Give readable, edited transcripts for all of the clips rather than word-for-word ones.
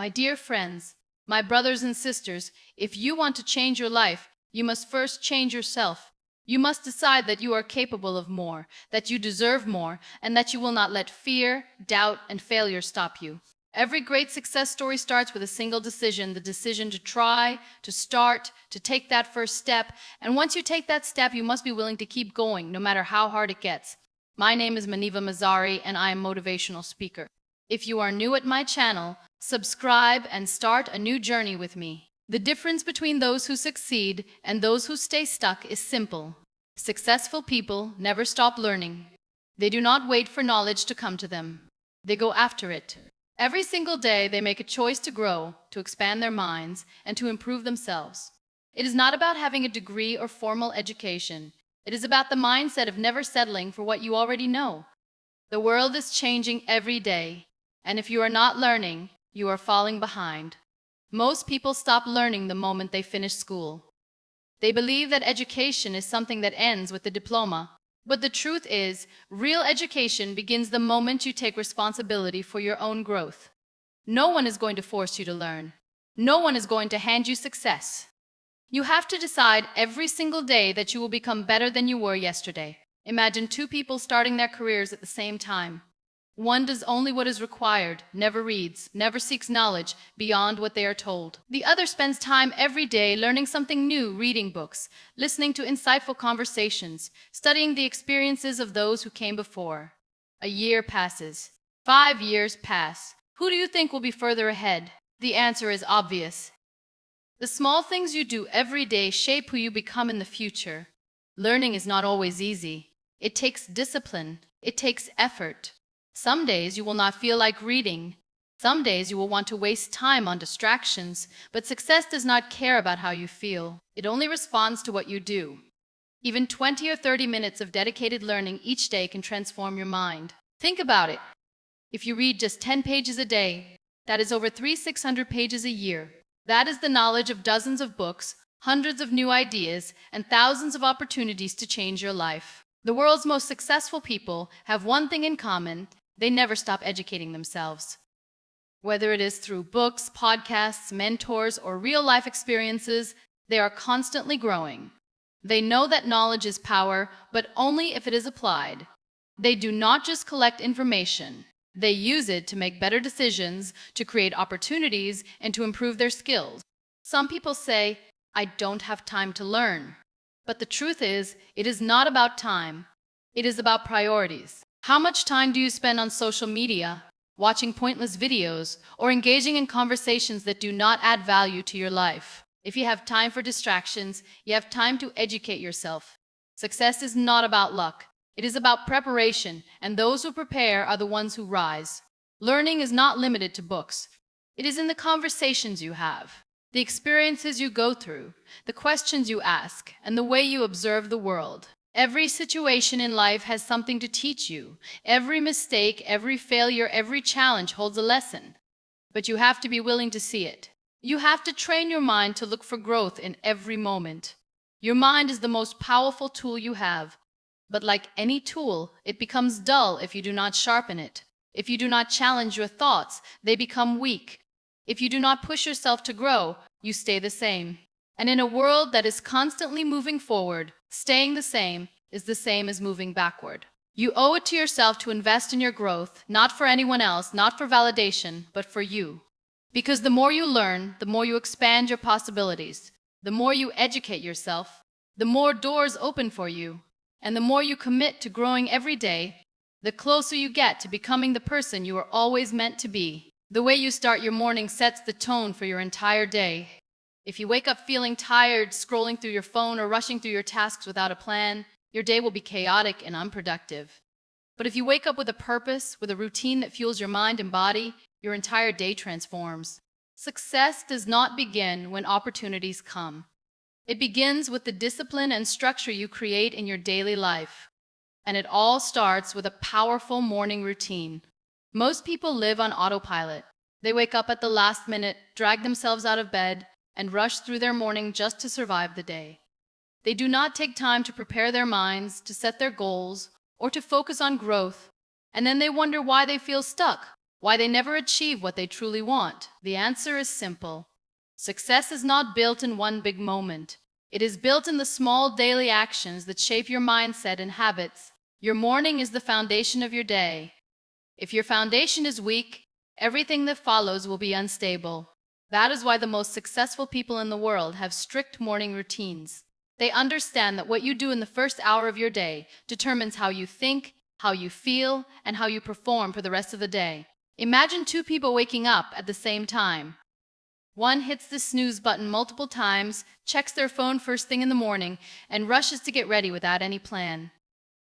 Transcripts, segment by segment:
My dear friends, my brothers and sisters, if you want to change your life, you must first change yourself. You must decide that you are capable of more, that you deserve more, and that you will not let fear, doubt, and failure stop you. Every great success story starts with a single decision, the decision to try, to start, to take that first step. And once you take that step, you must be willing to keep going, no matter how hard it gets. My name is Muniba Mazari, and I am a motivational speaker. If you are new at my channel, subscribe and start a new journey with me. The difference between those who succeed and those who stay stuck is simple. Successful people never stop learning. They do not wait for knowledge to come to them. They go after it. Every single day, they make a choice to grow, to expand their minds, and to improve themselves. It is not about having a degree or formal education. It is about the mindset of never settling for what you already know. The world is changing every day, and if you are not learning, you are falling behind. Most people stop learning the moment they finish school. They believe that education is something that ends with the diploma. But the truth is, real education begins the moment you take responsibility for your own growth. No one is going to force you to learn. No one is going to hand you success. You have to decide every single day that you will become better than you were yesterday. Imagine two people starting their careers at the same time. One does only what is required, never reads, never seeks knowledge beyond what they are told. The other spends time every day learning something new, reading books, listening to insightful conversations, studying the experiences of those who came before. A year passes. 5 years pass. Who do you think will be further ahead? The answer is obvious. The small things you do every day shape who you become in the future. Learning is not always easy. It takes discipline. It takes effort. Some days you will not feel like reading. Some days you will want to waste time on distractions, but success does not care about how you feel. It only responds to what you do. Even 20 or 30 minutes of dedicated learning each day can transform your mind. Think about it. If you read just 10 pages a day, that is over 600 pages a year. That is the knowledge of dozens of books, hundreds of new ideas, and thousands of opportunities to change your life. The world's most successful people have one thing in common. They never stop educating themselves. Whether it is through books, podcasts, mentors, or real-life experiences, they are constantly growing. They know that knowledge is power, but only if it is applied. They do not just collect information. They use it to make better decisions, to create opportunities, and to improve their skills. Some people say, "I don't have time to learn." But the truth is, it is not about time. It is about priorities. How much time do you spend on social media, watching pointless videos, or engaging in conversations that do not add value to your life? If you have time for distractions, you have time to educate yourself. Success is not about luck. It is about preparation, and those who prepare are the ones who rise. Learning is not limited to books. It is in the conversations you have, the experiences you go through, the questions you ask, and the way you observe the world. Every situation in life has something to teach you. Every mistake, every failure, every challenge holds a lesson. But you have to be willing to see it. You have to train your mind to look for growth in every moment. Your mind is the most powerful tool you have. But like any tool, it becomes dull if you do not sharpen it. If you do not challenge your thoughts, they become weak. If you do not push yourself to grow, you stay the same. And in a world that is constantly moving forward, staying the same is the same as moving backward. You owe it to yourself to invest in your growth, not for anyone else, not for validation, but for you. Because the more you learn, the more you expand your possibilities. The more you educate yourself, the more doors open for you. And the more you commit to growing every day, the closer you get to becoming the person you are always meant to be. The way you start your morning sets the tone for your entire day. If you wake up feeling tired, scrolling through your phone, or rushing through your tasks without a plan, your day will be chaotic and unproductive. But if you wake up with a purpose, with a routine that fuels your mind and body, your entire day transforms. Success does not begin when opportunities come. It begins with the discipline and structure you create in your daily life. And it all starts with a powerful morning routine. Most people live on autopilot. They wake up at the last minute, drag themselves out of bed, and rush through their morning just to survive the day. They do not take time to prepare their minds, to set their goals, or to focus on growth, and then they wonder why they feel stuck. Why they never achieve what they truly want? The answer is simple. Success is not built in one big moment. It is built in the small daily actions that shape your mindset and habits. Your morning is the foundation of your day. If your foundation is weak, everything that follows will be unstable. That is why the most successful people in the world have strict morning routines. They understand that what you do in the first hour of your day determines how you think, how you feel, and how you perform for the rest of the day. Imagine two people waking up at the same time. One hits the snooze button multiple times, checks their phone first thing in the morning, and rushes to get ready without any plan.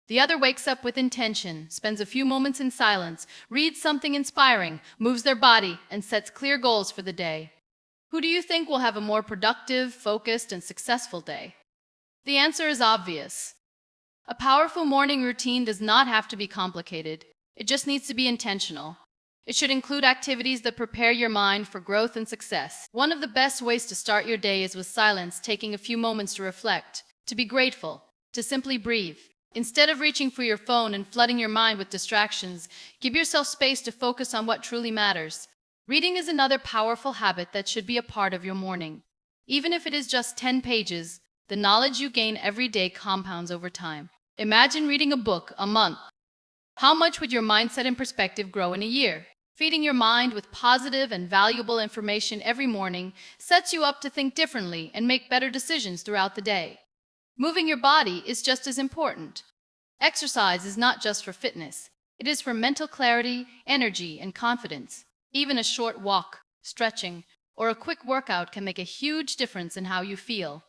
The other wakes up with intention, spends a few moments in silence, reads something inspiring, moves their body, and sets clear goals for the day. Who do you think will have a more productive, focused, and successful day? The answer is obvious. A powerful morning routine does not have to be complicated. It just needs to be intentional. It should include activities that prepare your mind for growth and success. One of the best ways to start your day is with silence, taking a few moments to reflect, to be grateful, to simply breathe. Instead of reaching for your phone and flooding your mind with distractions, give yourself space to focus on what truly matters. Reading is another powerful habit that should be a part of your morning. Even if it is just 10 pages, the knowledge you gain every day compounds over time. Imagine reading a book a month. How much would your mindset and perspective grow in a year? Feeding your mind with positive and valuable information every morning sets you up to think differently and make better decisions throughout the day. Moving your body is just as important. Exercise is not just for fitness. It is for mental clarity, energy, and confidence. Even a short walk, stretching, or a quick workout can make a huge difference in how you feel.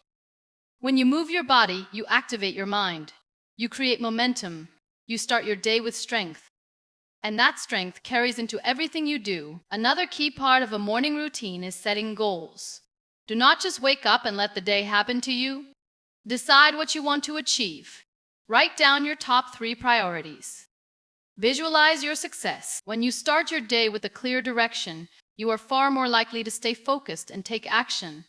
When you move your body, you activate your mind. You create momentum. You start your day with strength. And that strength carries into everything you do. Another key part of a morning routine is setting goals. Do not just wake up and let the day happen to you. Decide what you want to achieve. Write down your top 3 priorities. Visualize your success. When you start your day with a clear direction, you are far more likely to stay focused and take action.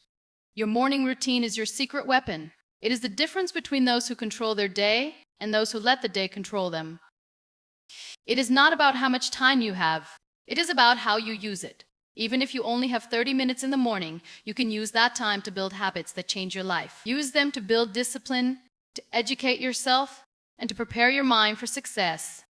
Your morning routine is your secret weapon. It is the difference between those who control their day and those who let the day control them. It is not about how much time you have. It is about how you use it. Even if you only have 30 minutes in the morning, you can use that time to build habits that change your life. Use them to build discipline, to educate yourself, and to prepare your mind for success.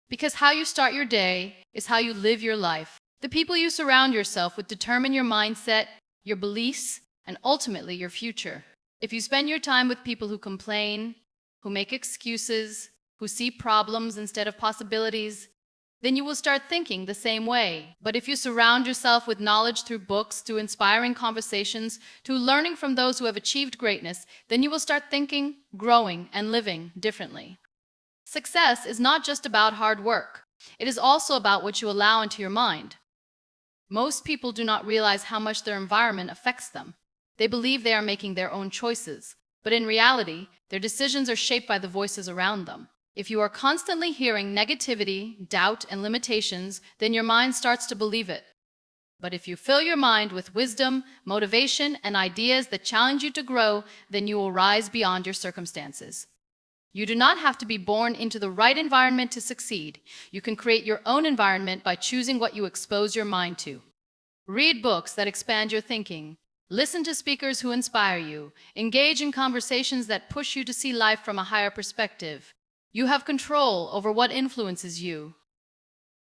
Because how you start your day is how you live your life. The people you surround yourself with determine your mindset, your beliefs, and ultimately your future. If you spend your time with people who complain, who make excuses, who see problems instead of possibilities, then you will start thinking the same way. But if you surround yourself with knowledge through books, through inspiring conversations, through learning from those who have achieved greatness, then you will start thinking, growing, and living differently. Success is not just about hard work. It is also about what you allow into your mind. Most people do not realize how much their environment affects them. They believe they are making their own choices, but in reality, their decisions are shaped by the voices around them. If you are constantly hearing negativity, doubt, and limitations, then your mind starts to believe it. But if you fill your mind with wisdom, motivation, and ideas that challenge you to grow, then you will rise beyond your circumstances. You do not have to be born into the right environment to succeed. You can create your own environment by choosing what you expose your mind to. Read books that expand your thinking. Listen to speakers who inspire you. Engage in conversations that push you to see life from a higher perspective. You have control over what influences you.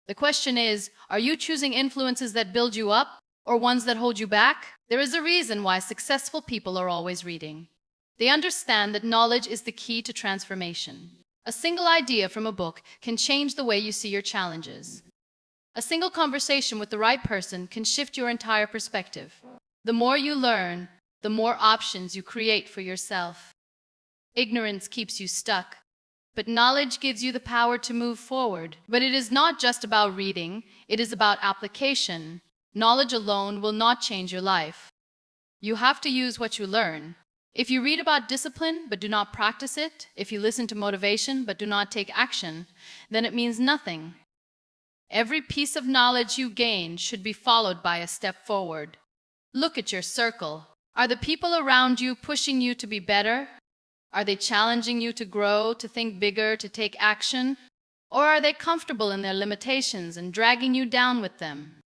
The question is, are you choosing influences that build you up or ones that hold you back? There is a reason why successful people are always reading. They understand that knowledge is the key to transformation. A single idea from a book can change the way you see your challenges. A single conversation with the right person can shift your entire perspective. The more you learn, the more options you create for yourself. Ignorance keeps you stuck, but knowledge gives you the power to move forward. But it is not just about reading, it is about application. Knowledge alone will not change your life. You have to use what you learn. If you read about discipline but do not practice it, if you listen to motivation but do not take action, then it means nothing. Every piece of knowledge you gain should be followed by a step forward. Look at your circle. Are the people around you pushing you to be better? Are they challenging you to grow, to think bigger, to take action? Or are they comfortable in their limitations and dragging you down with them?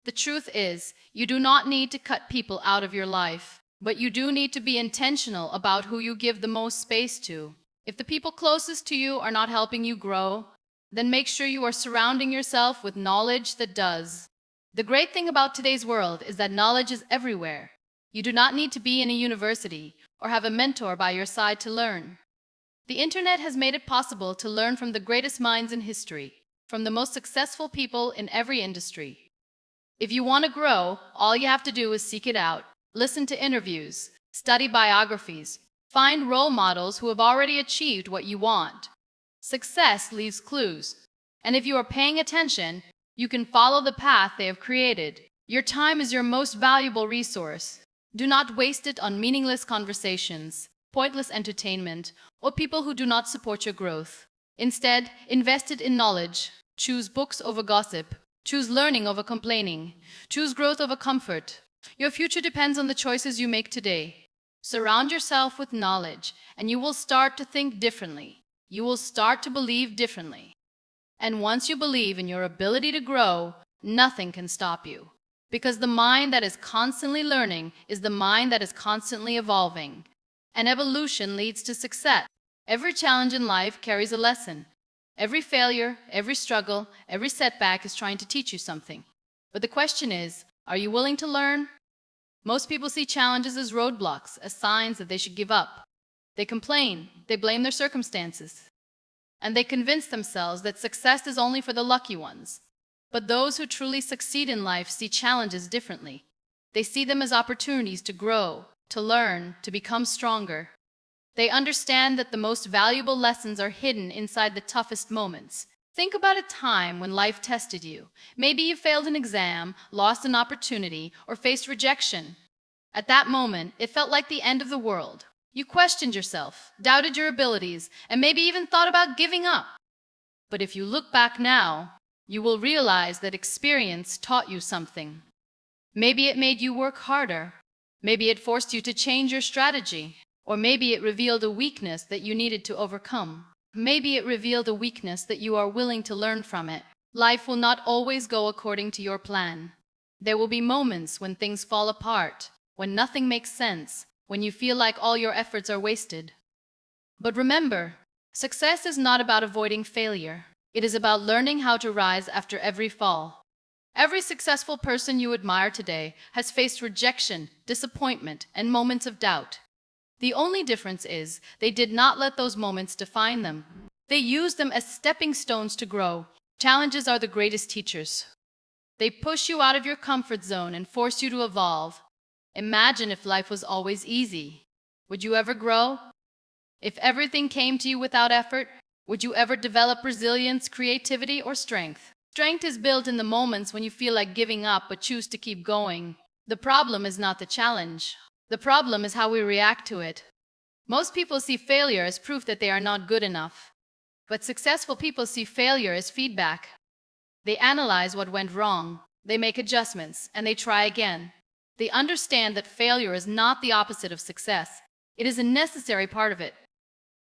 The truth is, you do not need to cut people out of your life, but you do need to be intentional about who you give the most space to. If the people closest to you are not helping you grow, then make sure you are surrounding yourself with knowledge that does. The great thing about today's world is that knowledge is everywhere. You do not need to be in a university or have a mentor by your side to learn. The internet has made it possible to learn from the greatest minds in history, from the most successful people in every industry. If you want to grow, all you have to do is seek it out, listen to interviews, study biographies, find role models who have already achieved what you want. Success leaves clues, and if you are paying attention, you can follow the path they have created. Your time is your most valuable resource. Do not waste it on meaningless conversations, pointless entertainment, or people who do not support your growth. Instead, invest it in knowledge. Choose books over gossip. Choose learning over complaining. Choose growth over comfort. Your future depends on the choices you make today. Surround yourself with knowledge, and you will start to think differently. You will start to believe differently. And once you believe in your ability to grow, nothing can stop you. Because the mind that is constantly learning is the mind that is constantly evolving. And evolution leads to success. Every challenge in life carries a lesson. Every failure, every struggle, every setback is trying to teach you something. But the question is, are you willing to learn? Most people see challenges as roadblocks, as signs that they should give up. They complain, they blame their circumstances, and they convince themselves that success is only for the lucky ones. But those who truly succeed in life see challenges differently. They see them as opportunities to grow, to learn, to become stronger. They understand that the most valuable lessons are hidden inside the toughest moments. Think about a time when life tested you. Maybe you failed an exam, lost an opportunity, or faced rejection. At that moment, it felt like the end of the world. You questioned yourself, doubted your abilities, and maybe even thought about giving up. But if you look back now, you will realize that experience taught you something. Maybe it made you work harder. Maybe it forced you to change your strategy. Or maybe it revealed a weakness that you needed to overcome. Maybe it revealed a weakness that you are willing to learn from it. Life will not always go according to your plan. There will be moments when things fall apart, when nothing makes sense, when you feel like all your efforts are wasted. But remember, success is not about avoiding failure. It is about learning how to rise after every fall. Every successful person you admire today has faced rejection, disappointment, and moments of doubt. The only difference is they did not let those moments define them. They used them as stepping stones to grow. Challenges are the greatest teachers. They push you out of your comfort zone and force you to evolve. Imagine if life was always easy. Would you ever grow? If everything came to you without effort, would you ever develop resilience, creativity, or strength? Strength is built in the moments when you feel like giving up but choose to keep going. The problem is not the challenge. The problem is how we react to it. Most people see failure as proof that they are not good enough. But successful people see failure as feedback. They analyze what went wrong, they make adjustments, and they try again. They understand that failure is not the opposite of success. It is a necessary part of it.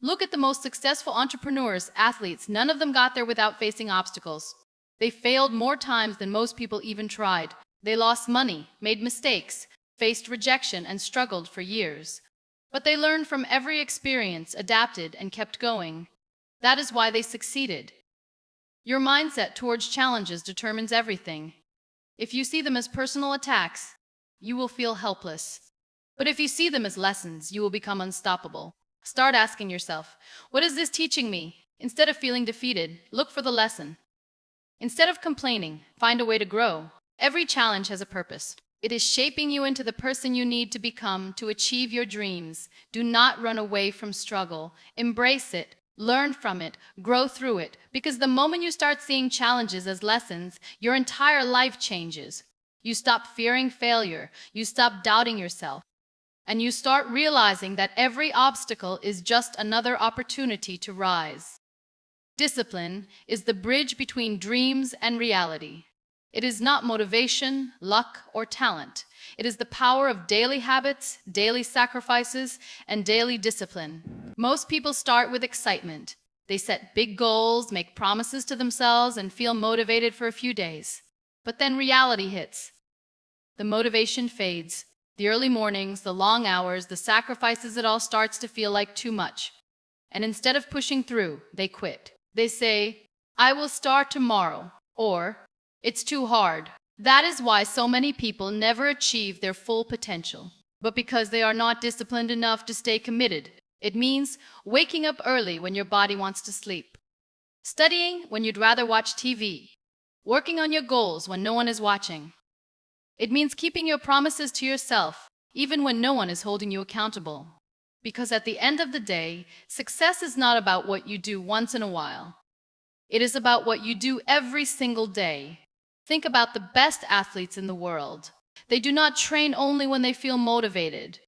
Look at the most successful entrepreneurs, athletes. None of them got there without facing obstacles. They failed more times than most people even tried. They lost money, made mistakes, faced rejection, and struggled for years. But they learned from every experience, adapted, and kept going. That is why they succeeded. Your mindset towards challenges determines everything. If you see them as personal attacks, you will feel helpless. But if you see them as lessons, you will become unstoppable. Start asking yourself, what is this teaching me? Instead of feeling defeated, look for the lesson. Instead of complaining, find a way to grow. Every challenge has a purpose. It is shaping you into the person you need to become to achieve your dreams. Do not run away from struggle. Embrace it. Learn from it. Grow through it. Because the moment you start seeing challenges as lessons, your entire life changes. You stop fearing failure. You stop doubting yourself. And you start realizing that every obstacle is just another opportunity to rise. Discipline is the bridge between dreams and reality. It is not motivation, luck, or talent. It is the power of daily habits, daily sacrifices, and daily discipline. Most people start with excitement. They set big goals, make promises to themselves, and feel motivated for a few days. But then reality hits. The motivation fades. The early mornings, the long hours, the sacrifices, it all starts to feel like too much. And instead of pushing through, they quit. They say, I will start tomorrow, or it's too hard. That is why so many people never achieve their full potential. But because they are not disciplined enough to stay committed. It means waking up early when your body wants to sleep, studying when you'd rather watch TV, working on your goals when no one is watching. It means keeping your promises to yourself, even when no one is holding you accountable. Because at the end of the day, success is not about what you do once in a while. It is about what you do every single day. Think about the best athletes in the world. They do not train only when they feel motivated.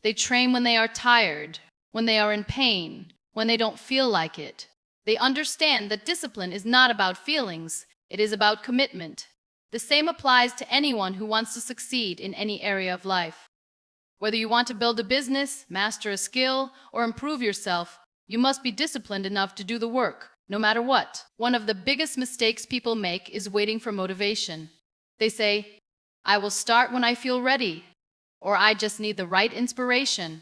They train when they are tired, when they are in pain, when they don't feel like it. They understand that discipline is not about feelings, it is about commitment. The same applies to anyone who wants to succeed in any area of life. Whether you want to build a business, master a skill, or improve yourself, you must be disciplined enough to do the work, no matter what. One of the biggest mistakes people make is waiting for motivation. They say, I will start when I feel ready, or I just need the right inspiration.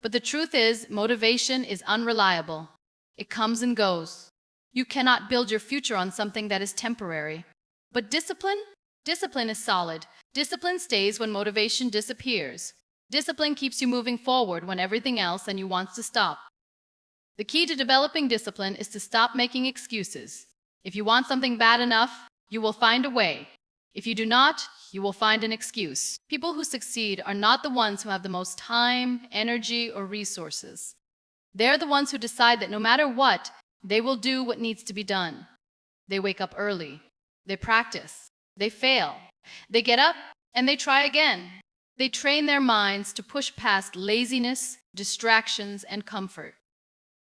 But the truth is, motivation is unreliable. It comes and goes. You cannot build your future on something that is temporary. But discipline? Discipline is solid. Discipline stays when motivation disappears. Discipline keeps you moving forward when everything else and you wants to stop. The key to developing discipline is to stop making excuses. If you want something bad enough, you will find a way. If you do not, you will find an excuse. People who succeed are not the ones who have the most time, energy, or resources. They're the ones who decide that no matter what, they will do what needs to be done. They wake up early. They practice. They fail. They get up and they try again. They train their minds to push past laziness, distractions, and comfort.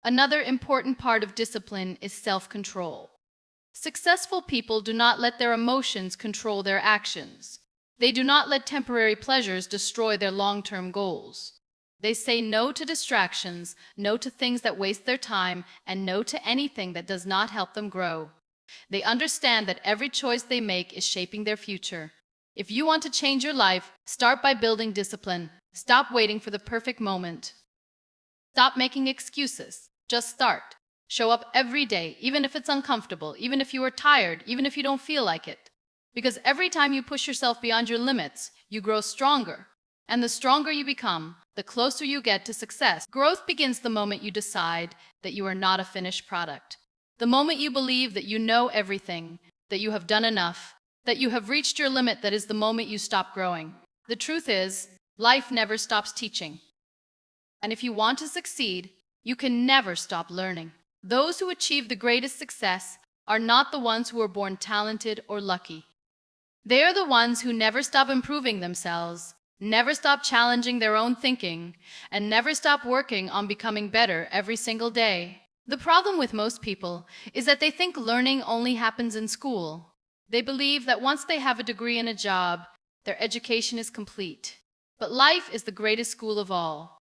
Another important part of discipline is self-control. Successful people do not let their emotions control their actions. They do not let temporary pleasures destroy their long-term goals. They say no to distractions, no to things that waste their time, and no to anything that does not help them grow. They understand that every choice they make is shaping their future. If you want to change your life, start by building discipline. Stop waiting for the perfect moment. Stop making excuses. Just start. Show up every day, even if it's uncomfortable, even if you are tired, even if you don't feel like it. Because every time you push yourself beyond your limits, you grow stronger. And the stronger you become, the closer you get to success. Growth begins the moment you decide that you are not a finished product. The moment you believe that you know everything, that you have done enough, that you have reached your limit, that is the moment you stop growing. The truth is, life never stops teaching. And if you want to succeed, you can never stop learning. Those who achieve the greatest success are not the ones who are born talented or lucky. They are the ones who never stop improving themselves, never stop challenging their own thinking, and never stop working on becoming better every single day. The problem with most people is that they think learning only happens in school. They believe that once they have a degree and a job, their education is complete. But life is the greatest school of all,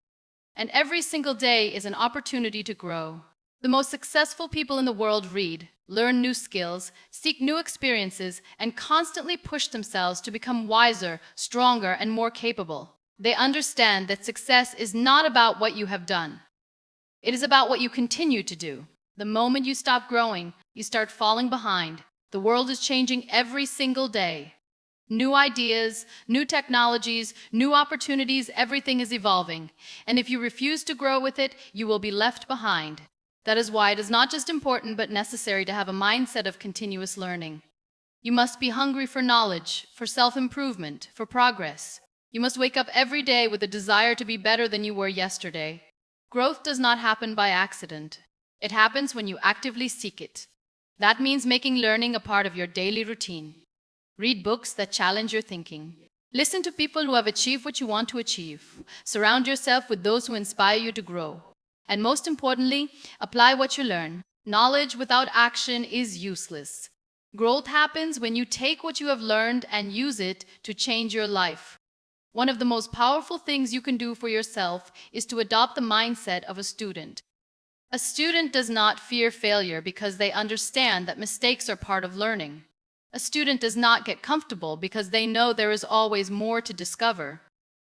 and every single day is an opportunity to grow. The most successful people in the world read, learn new skills, seek new experiences, and constantly push themselves to become wiser, stronger, and more capable. They understand that success is not about what you have done. It is about what you continue to do. The moment you stop growing, you start falling behind. The world is changing every single day. New ideas, new technologies, new opportunities, everything is evolving. And if you refuse to grow with it, you will be left behind. That is why it is not just important but necessary to have a mindset of continuous learning. You must be hungry for knowledge, for self-improvement, for progress. You must wake up every day with a desire to be better than you were yesterday. Growth does not happen by accident. It happens when you actively seek it. That means making learning a part of your daily routine. Read books that challenge your thinking. Listen to people who have achieved what you want to achieve. Surround yourself with those who inspire you to grow. And most importantly, apply what you learn. Knowledge without action is useless. Growth happens when you take what you have learned and use it to change your life. One of the most powerful things you can do for yourself is to adopt the mindset of a student. A student does not fear failure because they understand that mistakes are part of learning. A student does not get comfortable because they know there is always more to discover.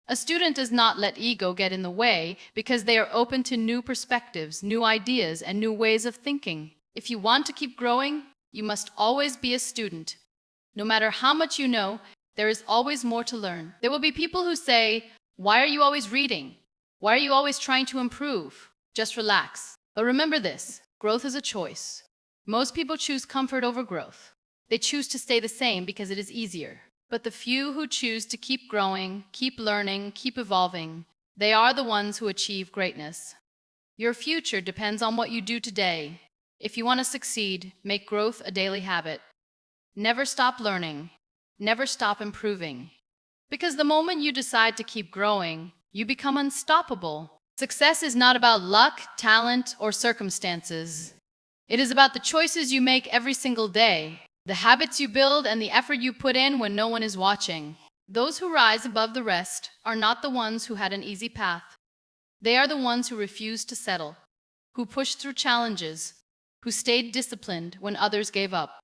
A student does not let ego get in the way because they are open to new perspectives, new ideas, and new ways of thinking. If you want to keep growing, you must always be a student. No matter how much you know, there is always more to learn. There will be people who say, "Why are you always reading? Why are you always trying to improve? Just relax." But remember this, growth is a choice. Most people choose comfort over growth. They choose to stay the same because it is easier. But the few who choose to keep growing, keep learning, keep evolving, they are the ones who achieve greatness. Your future depends on what you do today. If you want to succeed, make growth a daily habit. Never stop learning. Never stop improving. Because the moment you decide to keep growing, you become unstoppable. Success is not about luck, talent, or circumstances. It is about the choices you make every single day, the habits you build, and the effort you put in when no one is watching. Those who rise above the rest are not the ones who had an easy path. They are the ones who refused to settle, who pushed through challenges, who stayed disciplined when others gave up.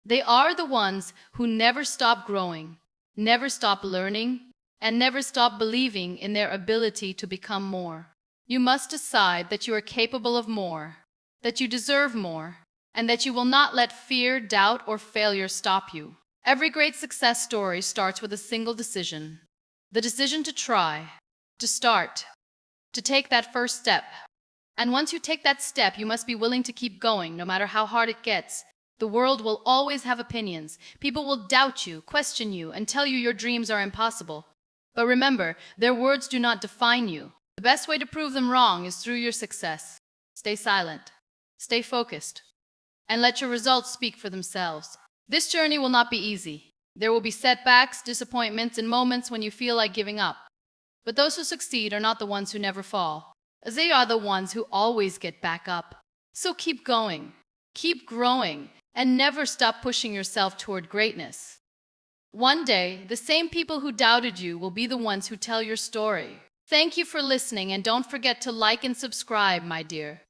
They are the ones who never stop growing, never stop learning, and never stop believing in their ability to become more. You must decide that you are capable of more, that you deserve more, and that you will not let fear, doubt, or failure stop you. Every great success story starts with a single decision. The decision to try, to start, to take that first step. And once you take that step, you must be willing to keep going, no matter how hard it gets. The world will always have opinions. People will doubt you, question you, and tell you your dreams are impossible. But remember, their words do not define you. The best way to prove them wrong is through your success. Stay silent, stay focused, and let your results speak for themselves. This journey will not be easy. There will be setbacks, disappointments, and moments when you feel like giving up. But those who succeed are not the ones who never fall. They are the ones who always get back up. So keep going, keep growing, and never stop pushing yourself toward greatness. One day, the same people who doubted you will be the ones who tell your story. Thank you for listening, and don't forget to like and subscribe, my dear.